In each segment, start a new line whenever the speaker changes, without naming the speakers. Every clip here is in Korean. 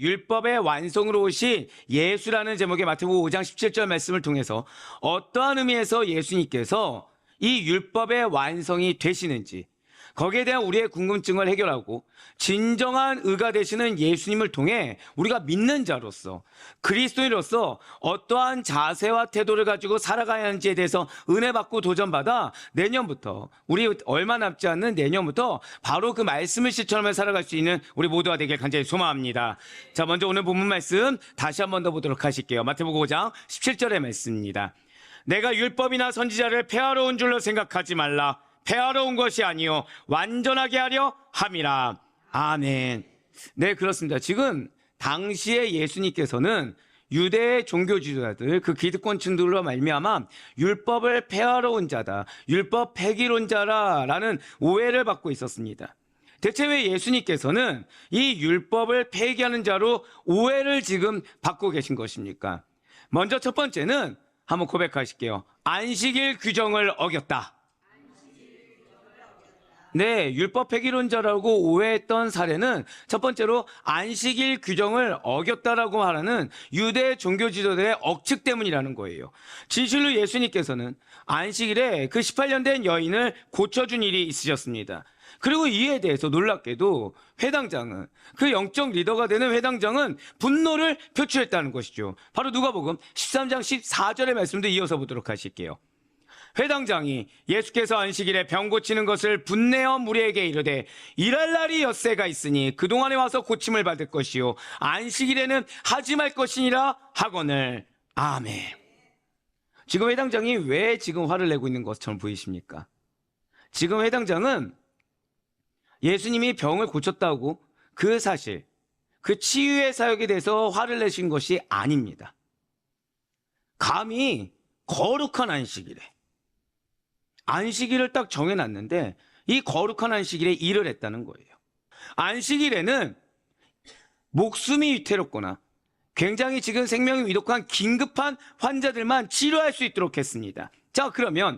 율법의 완성으로 오신 예수라는 제목의 마태복음 5장 17절 말씀을 통해서 어떠한 의미에서 예수님께서 이 율법의 완성이 되시는지, 거기에 대한 우리의 궁금증을 해결하고 진정한 의가 되시는 예수님을 통해 우리가 믿는 자로서, 그리스도인으로서 어떠한 자세와 태도를 가지고 살아가야 하는지에 대해서 은혜 받고 도전받아 내년부터, 우리 얼마 남지 않는 내년부터 바로 그 말씀을 실천하며 살아갈 수 있는 우리 모두가 되길 간절히 소망합니다. 자, 먼저 오늘 본문 말씀 다시 한번 더 보도록 하실게요. 마태복음 5장 17절의 말씀입니다. 내가 율법이나 선지자를 폐하러 온 줄로 생각하지 말라. 폐하러 온 것이 아니요 완전하게 하려 함이라. 아멘. 네, 그렇습니다. 지금 당시에 예수님께서는 유대의 종교 지도자들, 그 기득권층들로 말미암아 율법을 폐하러 온 자다, 율법 폐기론자라는 오해를 받고 있었습니다. 대체 왜 예수님께서는 이 율법을 폐기하는 자로 오해를 지금 받고 계신 것입니까? 먼저 첫 번째는 한번 고백하실게요. 안식일 규정을 어겼다. 네, 율법 폐기론자라고 오해했던 사례는 첫 번째로 안식일 규정을 어겼다라고 말하는 유대 종교 지도자의 억측 때문이라는 거예요. 진실로 예수님께서는 안식일에 그 18년 된 여인을 고쳐준 일이 있으셨습니다. 그리고 이에 대해서 놀랍게도 회당장은, 그 영적 리더가 되는 회당장은 분노를 표출했다는 것이죠. 바로 누가복음 13장 14절의 말씀도 이어서 보도록 하실게요. 회당장이 예수께서 안식일에 병 고치는 것을 분내어 무리에게 이르되 일할 날이 엿새가 있으니 그동안에 와서 고침을 받을 것이요 안식일에는 하지 말 것이니라 하거늘. 아멘. 지금 회당장이 왜 지금 화를 내고 있는 것처럼 보이십니까? 지금 회당장은 예수님이 병을 고쳤다고 그 사실, 그 치유의 사역에 대해서 화를 내신 것이 아닙니다. 감히 거룩한 안식일을 딱 정해놨는데 이 거룩한 안식일에 일을 했다는 거예요. 안식일에는 목숨이 위태롭거나 굉장히 지금 생명이 위독한 긴급한 환자들만 치료할 수 있도록 했습니다. 자, 그러면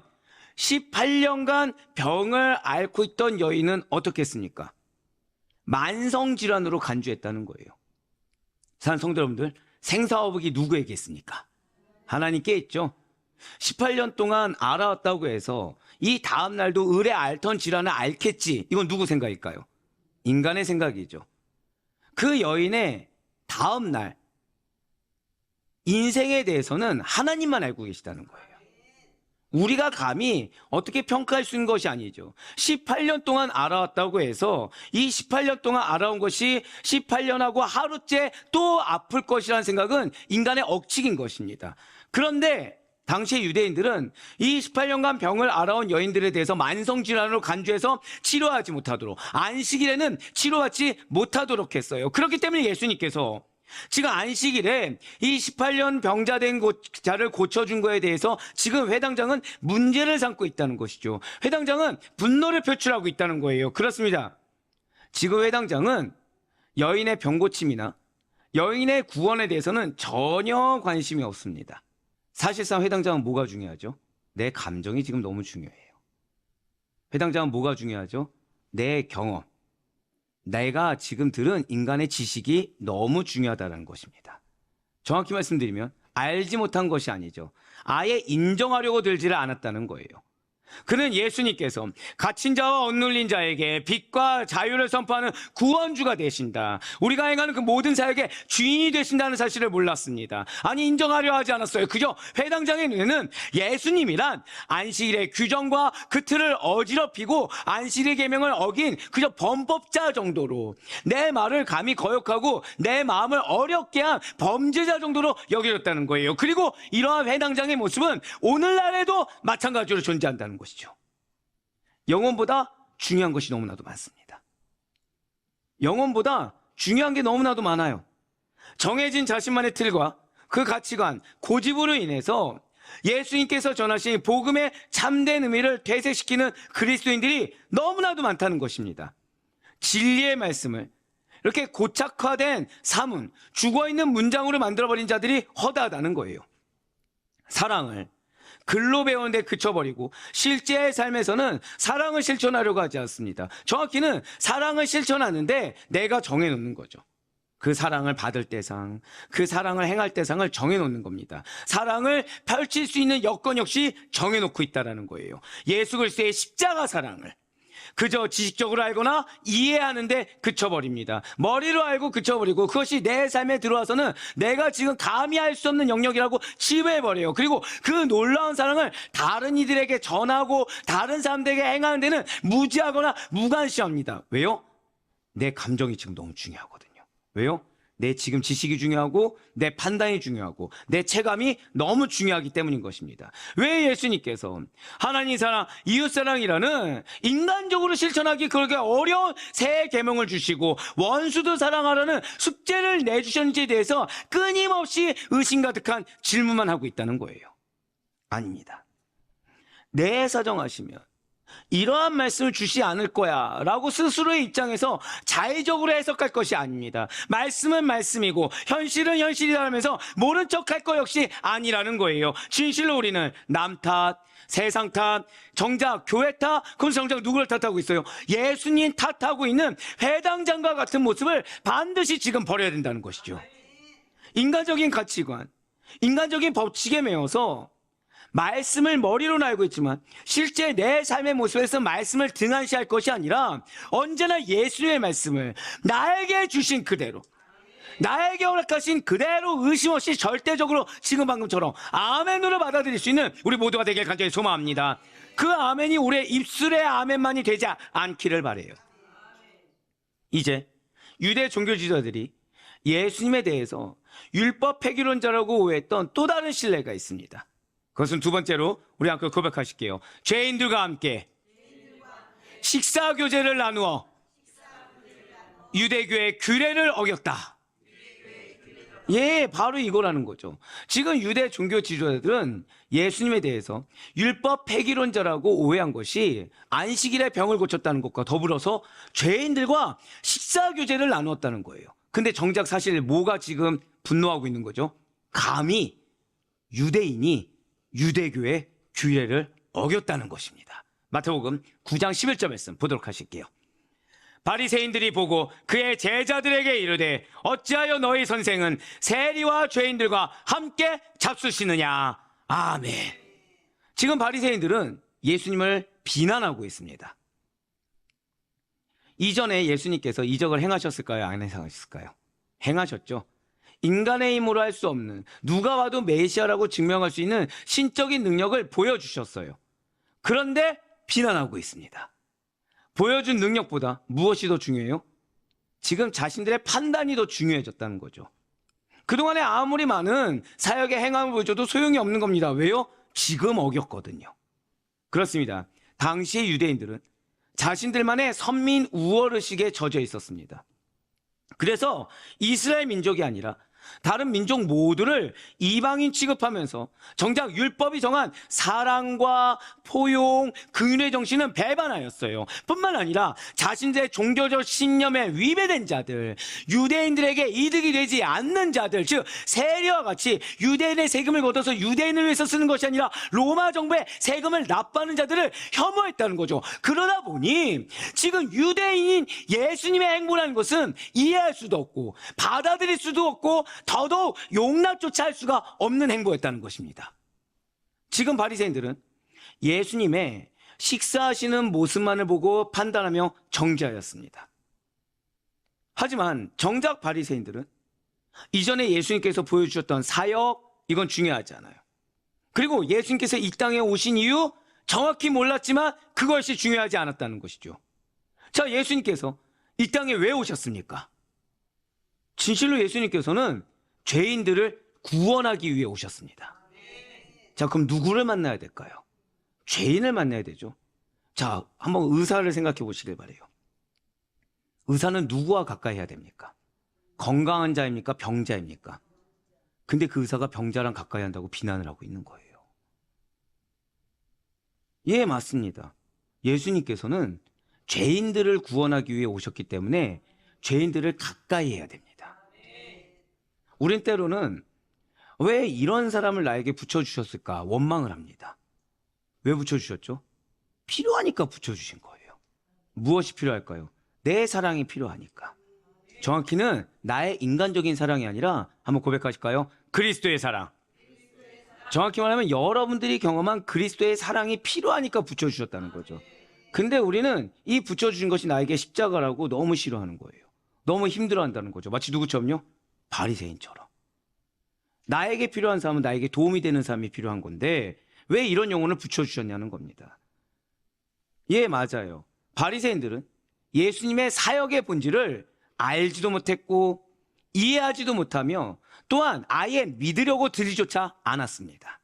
18년간 병을 앓고 있던 여인은 어떻게 했습니까? 만성질환으로 간주했다는 거예요. 사랑하는 성도 여러분들, 생사화복이 누구에게 있습니까? 하나님께 있죠. 18년 동안 알아왔다고 해서 이 다음 날도 을에 앓던 질환을 앓겠지, 이건 누구 생각일까요? 인간의 생각이죠. 그 여인의 다음 날 인생에 대해서는 하나님만 알고 계시다는 거예요. 우리가 감히 어떻게 평가할 수 있는 것이 아니죠. 18년 동안 알아왔다고 해서 이 18년 동안 알아온 것이 18년하고 하루째 또 아플 것이라는 생각은 인간의 억측인 것입니다. 그런데 당시의 유대인들은 이 18년간 병을 앓아온 여인들에 대해서 만성질환으로 간주해서 치료하지 못하도록, 안식일에는 치료하지 못하도록 했어요. 그렇기 때문에 예수님께서 지금 안식일에 이 18년 병자된 자를 고쳐준 거에 대해서 지금 회당장은 문제를 삼고 있다는 것이죠. 회당장은 분노를 표출하고 있다는 거예요. 그렇습니다. 지금 회당장은 여인의 병고침이나 여인의 구원에 대해서는 전혀 관심이 없습니다. 사실상 회당장은 뭐가 중요하죠? 내 감정이 지금 너무 중요해요. 회당장은 뭐가 중요하죠? 내 경험, 내가 지금 들은 인간의 지식이 너무 중요하다는 것입니다. 정확히 말씀드리면 알지 못한 것이 아니죠. 아예 인정하려고 들지를 않았다는 거예요. 그는 예수님께서 갇힌 자와 억눌린 자에게 빛과 자유를 선포하는 구원주가 되신다, 우리가 행하는 그 모든 사역의 주인이 되신다는 사실을 몰랐습니다. 아니, 인정하려 하지 않았어요. 그저 회당장의 눈에는 예수님이란 안식일의 규정과 그 틀을 어지럽히고 안식일의 계명을 어긴 그저 범법자 정도로, 내 말을 감히 거역하고 내 마음을 어렵게 한 범죄자 정도로 여겨졌다는 거예요. 그리고 이러한 회당장의 모습은 오늘날에도 마찬가지로 존재한다는 것이죠. 영혼보다 중요한 것이 너무나도 많습니다. 영혼보다 중요한 게 너무나도 많아요. 정해진 자신만의 틀과 그 가치관, 고집으로 인해서 예수님께서 전하신 복음의 참된 의미를 퇴색시키는 그리스도인들이 너무나도 많다는 것입니다. 진리의 말씀을 이렇게 고착화된 사문, 죽어있는 문장으로 만들어버린 자들이 허다하다는 거예요. 사랑을 글로 배우는 데 그쳐버리고 실제의 삶에서는 사랑을 실천하려고 하지 않습니다. 정확히는 사랑을 실천하는데 내가 정해놓는 거죠. 그 사랑을 받을 대상, 그 사랑을 행할 대상을 정해놓는 겁니다. 사랑을 펼칠 수 있는 여건 역시 정해놓고 있다는 거예요. 예수 그리스도의 십자가 사랑을 그저 지식적으로 알거나 이해하는데 그쳐버립니다. 머리로 알고 그쳐버리고 그것이 내 삶에 들어와서는 내가 지금 감히 할 수 없는 영역이라고 치부해버려요. 그리고 그 놀라운 사랑을 다른 이들에게 전하고 다른 사람들에게 행하는 데는 무지하거나 무관심합니다. 왜요? 내 감정이 지금 너무 중요하거든요. 왜요? 내 지금 지식이 중요하고 내 판단이 중요하고 내 체감이 너무 중요하기 때문인 것입니다. 왜 예수님께서 하나님 사랑, 이웃 사랑이라는 인간적으로 실천하기 그렇게 어려운 새 계명을 주시고 원수도 사랑하라는 숙제를 내주셨는지에 대해서 끊임없이 의심 가득한 질문만 하고 있다는 거예요. 아닙니다. 내 사정하시면 이러한 말씀을 주시 않을 거야 라고 스스로의 입장에서 자의적으로 해석할 것이 아닙니다. 말씀은 말씀이고 현실은 현실이라 하면서 모른 척할 거 역시 아니라는 거예요. 진실로 우리는 남 탓, 세상 탓, 정작 교회 탓, 그럼 정작 누구를 탓하고 있어요? 예수님 탓하고 있는 회당장과 같은 모습을 반드시 지금 버려야 된다는 것이죠. 인간적인 가치관, 인간적인 법칙에 매여서 말씀을 머리로는 알고 있지만 실제 내 삶의 모습에서 말씀을 등한시할 것이 아니라 언제나 예수님의 말씀을 나에게 주신 그대로, 나에게 허락하신 그대로 의심 없이 절대적으로 지금 방금처럼 아멘으로 받아들일 수 있는 우리 모두가 되길 간절히 소망합니다. 그 아멘이 우리의 입술의 아멘만이 되지 않기를 바라요. 이제 유대 종교 지도자들이 예수님에 대해서 율법 폐기론자라고 오해했던 또 다른 신뢰가 있습니다. 그것은 두 번째로 우리 함께 고백하실게요. 죄인들과 함께 식사 교제를 나누어 유대교의 규례를 어겼다. 예, 바로 이거라는 거죠. 지금 유대 종교 지도자들은 예수님에 대해서 율법 폐기론자라고 오해한 것이 안식일에 병을 고쳤다는 것과 더불어서 죄인들과 식사 교제를 나누었다는 거예요. 근데 정작 사실 뭐가 지금 분노하고 있는 거죠? 감히 유대인이 유대교의 규례를 어겼다는 것입니다. 마태복음 9장 11절 말씀 보도록 하실게요. 바리새인들이 보고 그의 제자들에게 이르되 어찌하여 너희 선생은 세리와 죄인들과 함께 잡수시느냐. 아멘. 지금 바리새인들은 예수님을 비난하고 있습니다. 이전에 예수님께서 이적을 행하셨을까요? 안 행하셨을까요? 행하셨죠. 인간의 힘으로 할 수 없는, 누가 와도 메시아라고 증명할 수 있는 신적인 능력을 보여주셨어요. 그런데 비난하고 있습니다. 보여준 능력보다 무엇이 더 중요해요? 지금 자신들의 판단이 더 중요해졌다는 거죠. 그동안에 아무리 많은 사역의 행함을 보여줘도 소용이 없는 겁니다. 왜요? 지금 어겼거든요. 그렇습니다. 당시의 유대인들은 자신들만의 선민 우월의식에 젖어 있었습니다. 그래서 이스라엘 민족이 아니라 다른 민족 모두를 이방인 취급하면서 정작 율법이 정한 사랑과 포용, 긍휼의 정신은 배반하였어요. 뿐만 아니라 자신들의 종교적 신념에 위배된 자들, 유대인들에게 이득이 되지 않는 자들, 즉 세리와 같이 유대인의 세금을 걷어서 유대인을 위해서 쓰는 것이 아니라 로마 정부의 세금을 납부하는 자들을 혐오했다는 거죠. 그러다 보니 지금 유대인인 예수님의 행보라는 것은 이해할 수도 없고 받아들일 수도 없고 더더욱 용납조차 할 수가 없는 행보였다는 것입니다. 지금 바리새인들은 예수님의 식사하시는 모습만을 보고 판단하며 정죄하였습니다. 하지만 정작 바리새인들은 이전에 예수님께서 보여주셨던 사역, 이건 중요하지 않아요. 그리고 예수님께서 이 땅에 오신 이유 정확히 몰랐지만 그것이 중요하지 않았다는 것이죠. 자, 예수님께서 이 땅에 왜 오셨습니까? 진실로 예수님께서는 죄인들을 구원하기 위해 오셨습니다. 자, 그럼 누구를 만나야 될까요? 죄인을 만나야 되죠. 자, 한번 의사를 생각해 보시길 바라요. 의사는 누구와 가까이 해야 됩니까? 건강한 자입니까? 병자입니까? 근데 그 의사가 병자랑 가까이 한다고 비난을 하고 있는 거예요. 예, 맞습니다. 예수님께서는 죄인들을 구원하기 위해 오셨기 때문에 죄인들을 가까이 해야 됩니다. 우린 때로는 왜 이런 사람을 나에게 붙여주셨을까 원망을 합니다. 왜 붙여주셨죠? 필요하니까 붙여주신 거예요. 무엇이 필요할까요? 내 사랑이 필요하니까. 정확히는 나의 인간적인 사랑이 아니라 한번 고백하실까요? 그리스도의 사랑. 정확히 말하면 여러분들이 경험한 그리스도의 사랑이 필요하니까 붙여주셨다는 거죠. 근데 우리는 이 붙여주신 것이 나에게 십자가라고 너무 싫어하는 거예요. 너무 힘들어한다는 거죠. 마치 누구처럼요? 바리새인처럼. 나에게 필요한 사람은 나에게 도움이 되는 사람이 필요한 건데 왜 이런 영혼을 붙여주셨냐는 겁니다. 예, 맞아요. 바리새인들은 예수님의 사역의 본질을 알지도 못했고 이해하지도 못하며 또한 아예 믿으려고 들이조차 않았습니다.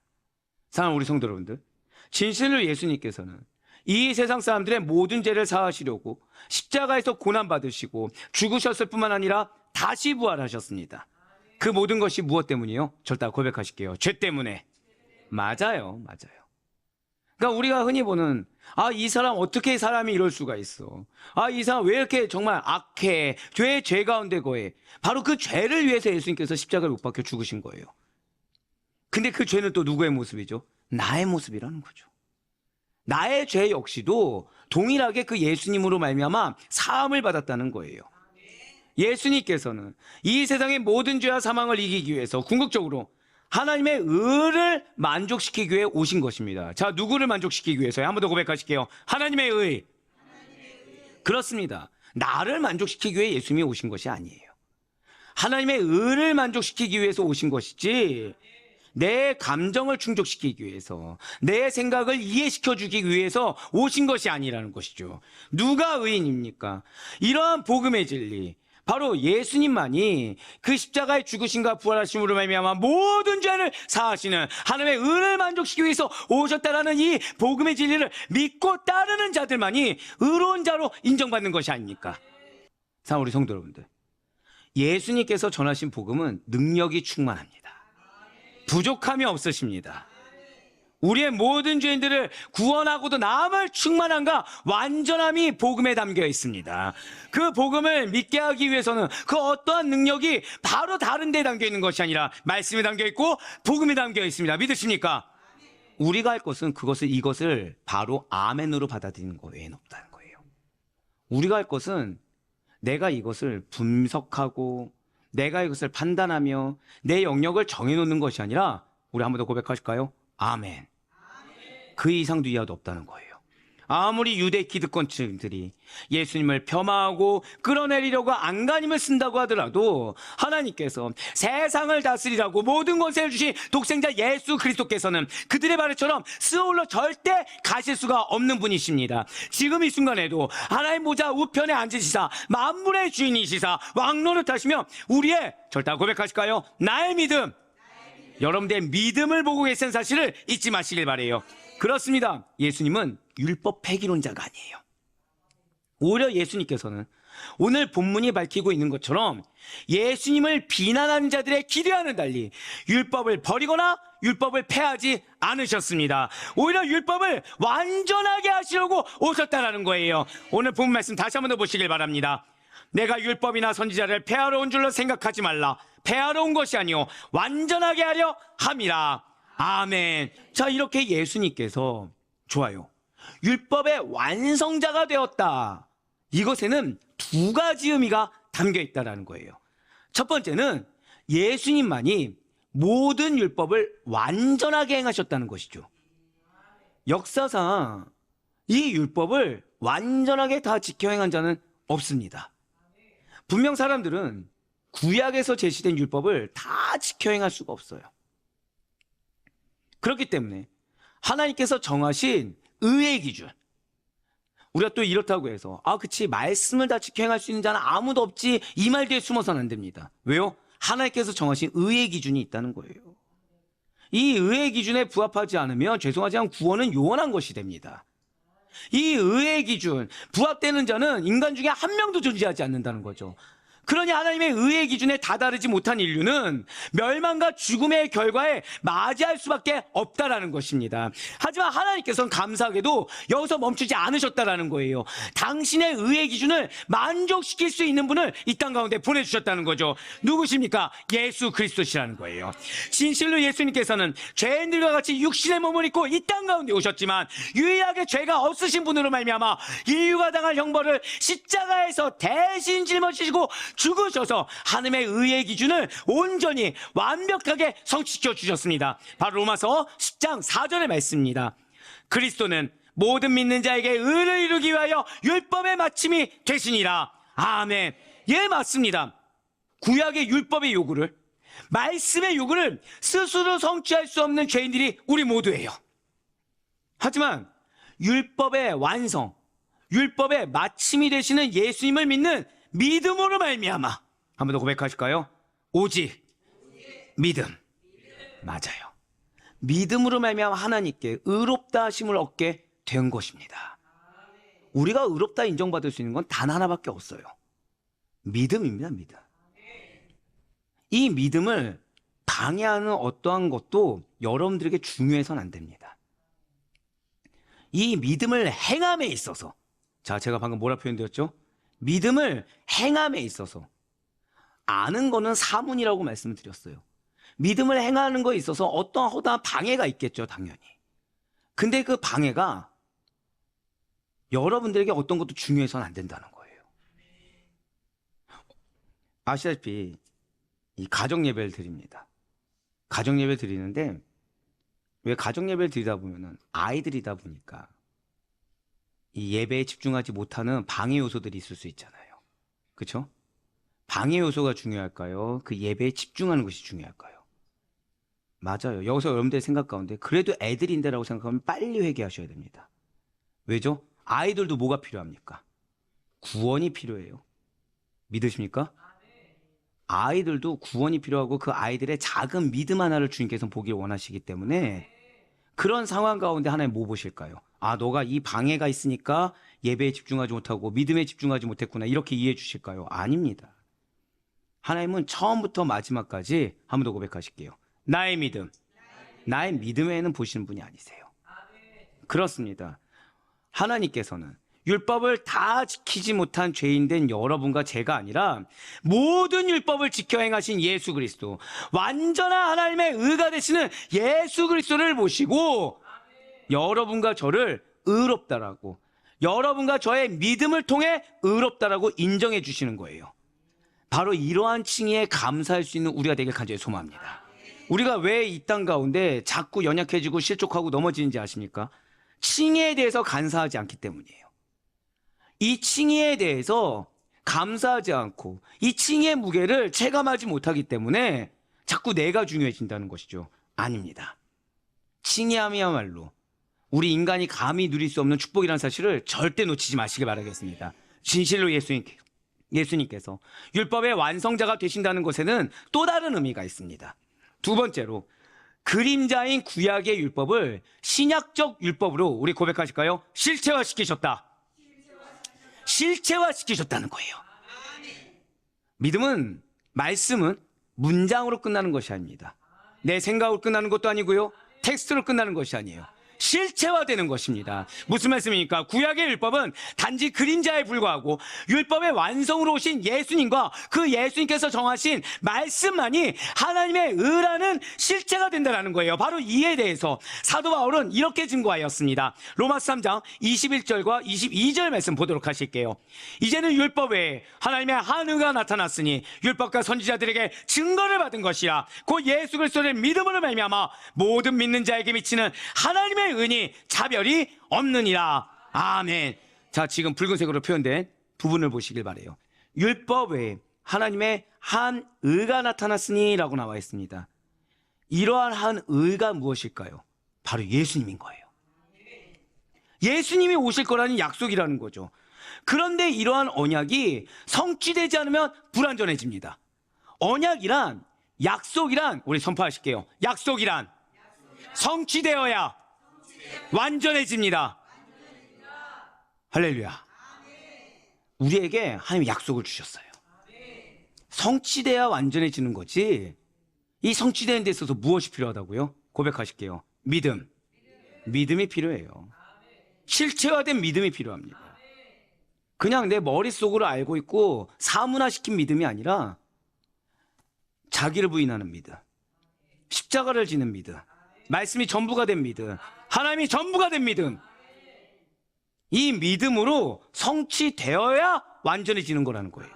사랑하는 우리 성도 여러분들, 진실로 예수님께서는 이 세상 사람들의 모든 죄를 사하시려고 십자가에서 고난받으시고 죽으셨을 뿐만 아니라 다시 부활하셨습니다. 그 모든 것이 무엇 때문이요? 절대 고백하실게요. 죄 때문에. 맞아요. 그러니까 우리가 흔히 보는 이 사람 어떻게 사람이 이럴 수가 있어. 이 사람 왜 이렇게 정말 악해. 죄 가운데 거해. 바로 그 죄를 위해서 예수님께서 십자가를 못 박혀 죽으신 거예요. 근데 그 죄는 또 누구의 모습이죠? 나의 모습이라는 거죠. 나의 죄 역시도 동일하게 그 예수님으로 말미암아 사함을 받았다는 거예요. 예수님께서는 이 세상의 모든 죄와 사망을 이기기 위해서 궁극적으로 하나님의 의를 만족시키기 위해 오신 것입니다. 자, 누구를 만족시키기 위해서요? 한 번 더 고백하실게요. 하나님의 의. 그렇습니다. 나를 만족시키기 위해 예수님이 오신 것이 아니에요. 하나님의 의를 만족시키기 위해서 오신 것이지 내 감정을 충족시키기 위해서 내 생각을 이해시켜주기 위해서 오신 것이 아니라는 것이죠. 누가 의인입니까? 이러한 복음의 진리, 바로 예수님만이 그 십자가의 죽으심과 부활하심으로 말미암아 모든 죄를 사하시는 하나님의 의를 만족시키기 위해서 오셨다라는 이 복음의 진리를 믿고 따르는 자들만이 의로운 자로 인정받는 것이 아닙니까? 사 우리 성도 여러분들, 예수님께서 전하신 복음은 능력이 충만합니다. 부족함이 없으십니다. 우리의 모든 죄인들을 구원하고도 남을 충만함과 완전함이 복음에 담겨 있습니다. 그 복음을 믿게 하기 위해서는 그 어떠한 능력이 바로 다른 데에 담겨 있는 것이 아니라 말씀에 담겨 있고 복음에 담겨 있습니다. 믿으십니까? 우리가 할 것은 이것을 바로 아멘으로 받아들이는 것 외에는 없다는 거예요. 우리가 할 것은 내가 이것을 분석하고 내가 이것을 판단하며 내 영역을 정해놓는 것이 아니라 우리 한 번 더 고백하실까요? 아멘. 그 이상도 이하도 없다는 거예요. 아무리 유대 기득권층들이 예수님을 폄하하고 끌어내리려고 안간힘을 쓴다고 하더라도 하나님께서 세상을 다스리라고 모든 권세를 주신 독생자 예수 그리스도께서는 그들의 발에처럼 스올로 절대 가실 수가 없는 분이십니다. 지금 이 순간에도 하나님 보좌 우편에 앉으시사 만물의 주인이시사 왕노릇하시며 우리의 절대 고백하실까요? 나의 믿음. 여러분들의 믿음을 보고 계신 사실을 잊지 마시길 바라요. 그렇습니다. 예수님은 율법 폐기론자가 아니에요. 오히려 예수님께서는 오늘 본문이 밝히고 있는 것처럼 예수님을 비난하는 자들의 기대와는 달리 율법을 버리거나 율법을 폐하지 않으셨습니다. 오히려 율법을 완전하게 하시려고 오셨다는 거예요. 오늘 본문 말씀 다시 한번 더 보시길 바랍니다. 내가 율법이나 선지자를 폐하러 온 줄로 생각하지 말라. 폐하러 온 것이 아니요 완전하게 하려 함이라. 아멘. 자, 이렇게 예수님께서 좋아요. 율법의 완성자가 되었다. 이것에는 두 가지 의미가 담겨 있다는 거예요. 첫 번째는 예수님만이 모든 율법을 완전하게 행하셨다는 것이죠. 역사상 이 율법을 완전하게 다 지켜 행한 자는 없습니다. 분명 사람들은 구약에서 제시된 율법을 다 지켜 행할 수가 없어요. 그렇기 때문에 하나님께서 정하신 의의 기준, 우리가 또 이렇다고 해서 그치 말씀을 다 지켜 행할 수 있는 자는 아무도 없지 이 말 뒤에 숨어서는 안 됩니다. 왜요? 하나님께서 정하신 의의 기준이 있다는 거예요. 이 의의 기준에 부합하지 않으면 죄송하지만 구원은 요원한 것이 됩니다. 이 의의 기준, 부합되는 자는 인간 중에 한 명도 존재하지 않는다는 거죠. 그러니 하나님의 의의 기준에 다다르지 못한 인류는 멸망과 죽음의 결과에 맞이할 수밖에 없다라는 것입니다. 하지만 하나님께서는 감사하게도 여기서 멈추지 않으셨다라는 거예요. 당신의 의의 기준을 만족시킬 수 있는 분을 이 땅 가운데 보내주셨다는 거죠. 누구십니까? 예수 그리스도시라는 거예요. 진실로 예수님께서는 죄인들과 같이 육신의 몸을 입고 이 땅 가운데 오셨지만 유일하게 죄가 없으신 분으로 말미암아 인류가 당할 형벌을 십자가에서 대신 짊어지시고 죽으셔서 하나님의 의의 기준을 온전히 완벽하게 성취시켜 주셨습니다. 바로 로마서 10장 4절의 말씀입니다. 그리스도는 모든 믿는 자에게 의를 이루기 위하여 율법의 마침이 되시니라. 아멘. 예, 맞습니다. 구약의 율법의 요구를, 말씀의 요구를 스스로 성취할 수 없는 죄인들이 우리 모두예요. 하지만 율법의 완성, 율법의 마침이 되시는 예수님을 믿는 믿음으로 말미암아, 한 번 더 고백하실까요? 오직 믿음. 맞아요. 믿음으로 말미암아 하나님께 의롭다 하심을 얻게 된 것입니다. 우리가 의롭다 인정받을 수 있는 건 단 하나밖에 없어요. 믿음입니다. 믿음. 이 믿음을 방해하는 어떠한 것도 여러분들에게 중요해서는 안 됩니다. 이 믿음을 행함에 있어서, 자, 제가 방금 뭐라 표현드렸죠? 믿음을 행함에 있어서, 아는 거는 사문이라고 말씀을 드렸어요. 믿음을 행하는 거에 있어서 어떠한 허다한 방해가 있겠죠, 당연히. 근데 그 방해가 여러분들에게 어떤 것도 중요해서는 안 된다는 거예요. 아시다시피 이 가정 예배를 드립니다. 가정 예배 드리는데, 왜 가정 예배를 드리다 보면은 아이들이다 보니까 이 예배에 집중하지 못하는 방해 요소들이 있을 수 있잖아요. 그렇죠? 방해 요소가 중요할까요? 그 예배에 집중하는 것이 중요할까요? 맞아요. 여기서 여러분들의 생각 가운데 그래도 애들인데라고 생각하면 빨리 회개하셔야 됩니다. 왜죠? 아이들도 뭐가 필요합니까? 구원이 필요해요. 믿으십니까? 아이들도 구원이 필요하고 그 아이들의 작은 믿음 하나를 주님께서 보길 원하시기 때문에 그런 상황 가운데 하나님 뭐 보실까요? 아, 너가 이 방해가 있으니까 예배에 집중하지 못하고 믿음에 집중하지 못했구나, 이렇게 이해해 주실까요? 아닙니다. 하나님은 처음부터 마지막까지 한 번 더 고백하실게요. 나의 믿음, 나의 믿음 외에는 보시는 분이 아니세요. 그렇습니다. 하나님께서는 율법을 다 지키지 못한 죄인된 여러분과 제가 아니라 모든 율법을 지켜 행하신 예수 그리스도, 완전한 하나님의 의가 되시는 예수 그리스도를 보시고 여러분과 저를 의롭다라고, 여러분과 저의 믿음을 통해 의롭다라고 인정해 주시는 거예요. 바로 이러한 칭의에 감사할 수 있는 우리가 되길 간절히 소망합니다. 우리가 왜 이 땅 가운데 자꾸 연약해지고 실족하고 넘어지는지 아십니까? 칭의에 대해서 감사하지 않기 때문이에요. 이 칭의에 대해서 감사하지 않고 이 칭의의 무게를 체감하지 못하기 때문에 자꾸 내가 중요해진다는 것이죠. 아닙니다. 칭의함이야말로 우리 인간이 감히 누릴 수 없는 축복이라는 사실을 절대 놓치지 마시길 바라겠습니다. 진실로 예수님께서 율법의 완성자가 되신다는 것에는 또 다른 의미가 있습니다. 두 번째로, 그림자인 구약의 율법을 신약적 율법으로 우리 고백하실까요? 실체화시키셨다. 실체화시키셨다는 거예요. 믿음은, 말씀은 문장으로 끝나는 것이 아닙니다. 내 생각으로 끝나는 것도 아니고요, 텍스트로 끝나는 것이 아니에요. 실체화되는 것입니다. 무슨 말씀입니까? 구약의 율법은 단지 그림자에 불과하고 율법의 완성으로 오신 예수님과 그 예수님께서 정하신 말씀만이 하나님의 의라는 실체가 된다는 거예요. 바로 이에 대해서 사도 바울은 이렇게 증거하였습니다. 로마서 3장 21절과 22절 말씀 보도록 하실게요. 이제는 율법 외에 하나님의 한 의가 나타났으니 율법과 선지자들에게 증거를 받은 것이라 곧 예수 그리스도를 믿음으로 말미암아 모든 믿는 자에게 미치는 하나님의 은이 차별이 없느니라. 아멘. 자, 지금 붉은색으로 표현된 부분을 보시길 바래요. 율법 외에 하나님의 한 의가 나타났으니 라고 나와 있습니다. 이러한 한 의가 무엇일까요? 바로 예수님인 거예요. 예수님이 오실 거라는 약속이라는 거죠. 그런데 이러한 언약이 성취되지 않으면 불완전해집니다. 언약이란, 약속이란, 우리 선포하실게요. 약속이란 성취되어야 완전해집니다. 할렐루야. 우리에게 하나님이 약속을 주셨어요. 성취돼야 완전해지는 거지. 이 성취되는 데 있어서 무엇이 필요하다고요? 고백하실게요. 믿음. 믿음이 필요해요. 실체화된 믿음이 필요합니다. 그냥 내 머릿속으로 알고 있고 사문화시킨 믿음이 아니라 자기를 부인하는 믿음, 십자가를 지는 믿음, 말씀이 전부가 된 믿음, 하나님이 전부가 된 믿음, 이 믿음으로 성취되어야 완전해지는 거라는 거예요.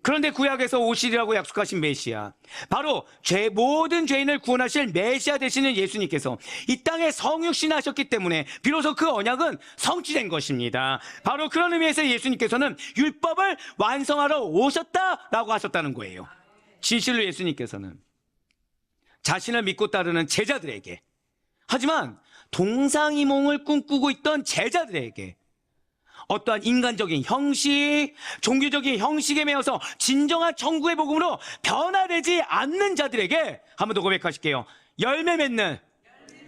그런데 구약에서 오시리라고 약속하신 메시아, 바로 모든 죄인을 구원하실 메시아 되시는 예수님께서 이 땅에 성육신하셨기 때문에 비로소 그 언약은 성취된 것입니다. 바로 그런 의미에서 예수님께서는 율법을 완성하러 오셨다라고 하셨다는 거예요. 진실로 예수님께서는 자신을 믿고 따르는 제자들에게, 하지만 동상이몽을 꿈꾸고 있던 제자들에게 어떠한 인간적인 형식, 종교적인 형식에 매여서 진정한 천국의 복음으로 변화되지 않는 자들에게 한 번 더 고백하실게요. 열매 맺는,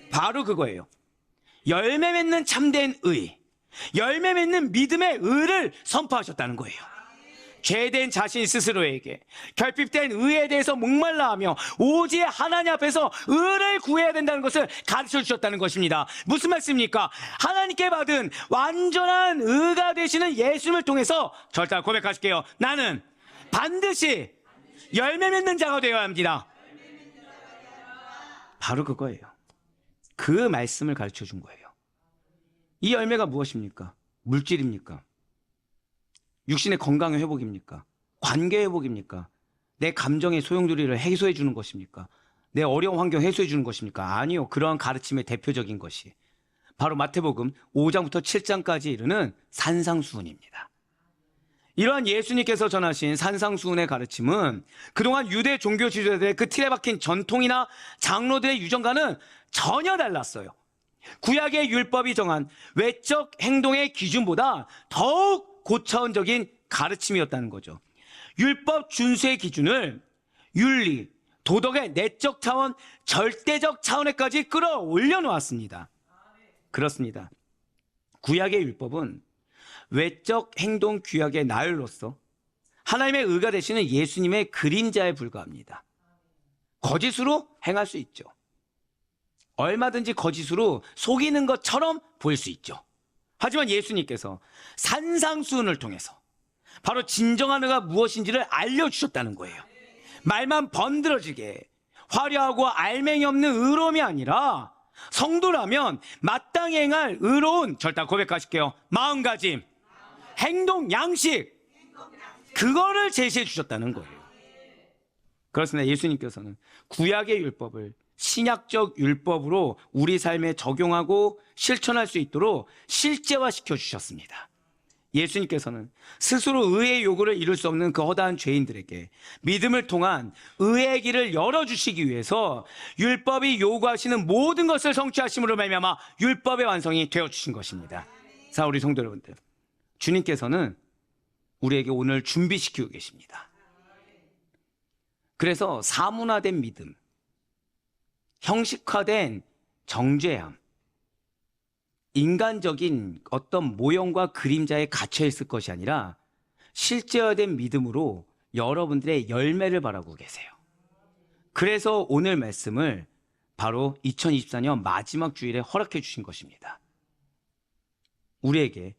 바로 그거예요. 열매 맺는 참된 의, 열매 맺는 믿음의 의를 선포하셨다는 거예요. 죄된 자신 스스로에게 결핍된 의에 대해서 목말라하며 오직 하나님 앞에서 의를 구해야 된다는 것을 가르쳐 주셨다는 것입니다. 무슨 말씀입니까? 하나님께 받은 완전한 의가 되시는 예수님을 통해서 절대 고백하실게요. 나는 반드시 열매 맺는 자가 되어야 합니다. 바로 그거예요. 그 말씀을 가르쳐 준 거예요. 이 열매가 무엇입니까? 물질입니까? 육신의 건강의 회복입니까? 관계 회복입니까? 내 감정의 소용돌이를 해소해 주는 것입니까? 내 어려운 환경 해소해 주는 것입니까? 아니요. 그러한 가르침의 대표적인 것이 바로 마태복음 5장부터 7장까지 이르는 산상수훈입니다. 이러한 예수님께서 전하신 산상수훈의 가르침은 그동안 유대 종교 지도자들의 그 틀에 박힌 전통이나 장로들의 유전과는 전혀 달랐어요. 구약의 율법이 정한 외적 행동의 기준보다 더욱 고차원적인 가르침이었다는 거죠. 율법 준수의 기준을 윤리, 도덕의 내적 차원, 절대적 차원에까지 끌어올려 놓았습니다. 그렇습니다. 구약의 율법은 외적 행동 규약의 나열로서 하나님의 의가 되시는 예수님의 그림자에 불과합니다. 거짓으로 행할 수 있죠. 얼마든지 거짓으로 속이는 것처럼 보일 수 있죠. 하지만 예수님께서 산상수훈을 통해서 바로 진정한 의가 무엇인지를 알려주셨다는 거예요. 말만 번들어지게 화려하고 알맹이 없는 의로움이 아니라 성도라면 마땅히 행할 의로운, 절대 고백하실게요, 마음가짐, 행동 양식, 그거를 제시해 주셨다는 거예요. 그렇습니다. 예수님께서는 구약의 율법을 신약적 율법으로 우리 삶에 적용하고 실천할 수 있도록 실제화시켜 주셨습니다. 예수님께서는 스스로 의의 요구를 이룰 수 없는 그 허다한 죄인들에게 믿음을 통한 의의 길을 열어주시기 위해서 율법이 요구하시는 모든 것을 성취하심으로 말미암아 율법의 완성이 되어주신 것입니다. 자, 우리 성도 여러분들, 주님께서는 우리에게 오늘 준비시키고 계십니다. 그래서 사문화된 믿음, 형식화된 정죄함, 인간적인 어떤 모형과 그림자에 갇혀 있을 것이 아니라 실제화된 믿음으로 여러분들의 열매를 바라고 계세요. 그래서 오늘 말씀을 바로 2024년 마지막 주일에 허락해 주신 것입니다. 우리에게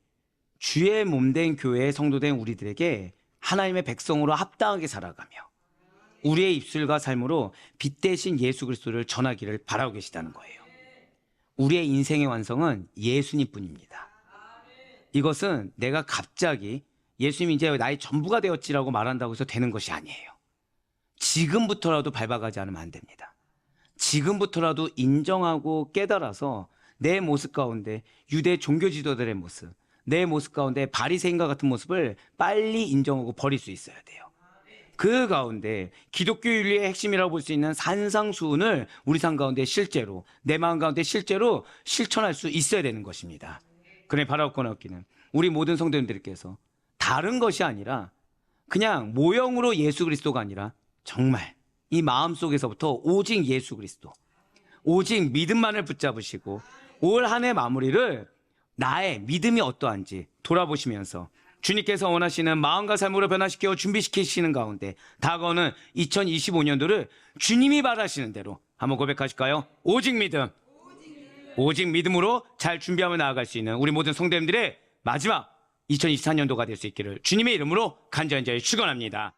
주의 몸된 교회의 성도된 우리들에게 하나님의 백성으로 합당하게 살아가며 우리의 입술과 삶으로 빛 대신 예수 그리스도를 전하기를 바라고 계시다는 거예요. 우리의 인생의 완성은 예수님뿐입니다. 이것은 내가 갑자기 예수님이 이제 나의 전부가 되었지라고 말한다고 해서 되는 것이 아니에요. 지금부터라도 밟아가지 않으면 안 됩니다. 지금부터라도 인정하고 깨달아서 내 모습 가운데 유대 종교 지도자들의 모습, 내 모습 가운데 바리새인과 같은 모습을 빨리 인정하고 버릴 수 있어야 돼요. 그 가운데 기독교 윤리의 핵심이라고 볼 수 있는 산상수훈을 우리 삶 가운데 실제로, 내 마음 가운데 실제로 실천할 수 있어야 되는 것입니다. 그래 바라고 권하기는 우리 모든 성도님들께서 다른 것이 아니라 그냥 모형으로 예수 그리스도가 아니라 정말 이 마음속에서부터 오직 예수 그리스도, 오직 믿음만을 붙잡으시고 올 한 해 마무리를 나의 믿음이 어떠한지 돌아보시면서 주님께서 원하시는 마음과 삶으로 변화시켜 준비시키시는 가운데 다가오는 2025년도를 주님이 바라시는 대로 한번 고백하실까요? 오직 믿음, 오직 믿음으로 잘 준비하며 나아갈 수 있는 우리 모든 성도님들의 마지막 2024년도가 될 수 있기를 주님의 이름으로 간절히 축원합니다.